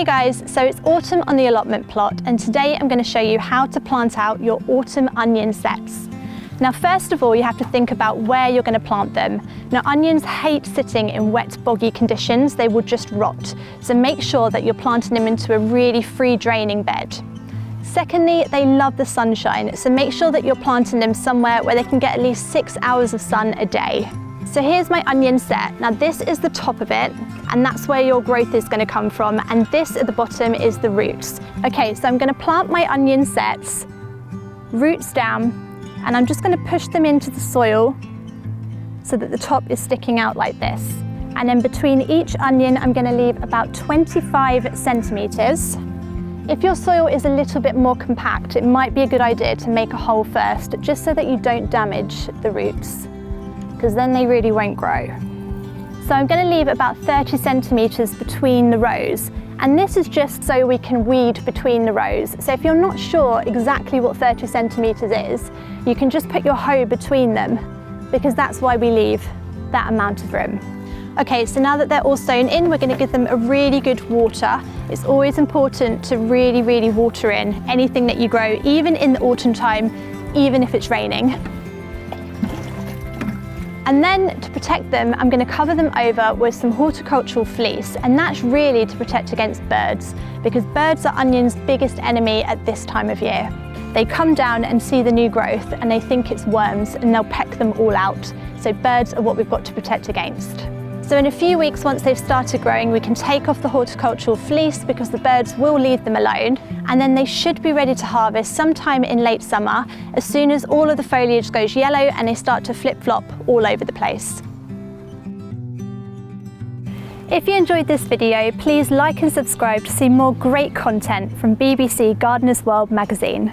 Hey guys, so it's autumn on the allotment plot, and today I'm going to show you how to plant out your autumn onion sets. Now first of all, you have to think about where you're going to plant them. Now onions hate sitting in wet, boggy conditions, they will just rot. So make sure that you're planting them into a really free draining bed. Secondly, they love the sunshine, so make sure that you're planting them somewhere where they can get at least 6 hours of sun a day. So here's my onion set. Now this is the top of it, and that's where your growth is going to come from, and this at the bottom is the roots. Okay, so I'm going to plant my onion sets, roots down, and I'm just going to push them into the soil so that the top is sticking out like this. And then between each onion, I'm going to leave about 25 centimeters. If your soil is a little bit more compact, it might be a good idea to make a hole first, just so that you don't damage the roots, because then they really won't grow. So I'm going to leave about 30 centimeters between the rows, and this is just so we can weed between the rows. So if you're not sure exactly what 30 centimeters is, you can just put your hoe between them, because that's why we leave that amount of room. Okay, so now that they're all sown in, we're going to give them a really good water. It's always important to really water in anything that you grow, even in the autumn time, even if it's raining. And then to protect them, I'm going to cover them over with some horticultural fleece, and that's really to protect against birds, because birds are onions' biggest enemy at this time of year. They come down and see the new growth and they think it's worms, and they'll peck them all out. So birds are what we've got to protect against. So in a few weeks, once they've started growing, we can take off the horticultural fleece because the birds will leave them alone, and then they should be ready to harvest sometime in late summer, as soon as all of the foliage goes yellow and they start to flip-flop all over the place. If you enjoyed this video, please like and subscribe to see more great content from BBC Gardener's World magazine.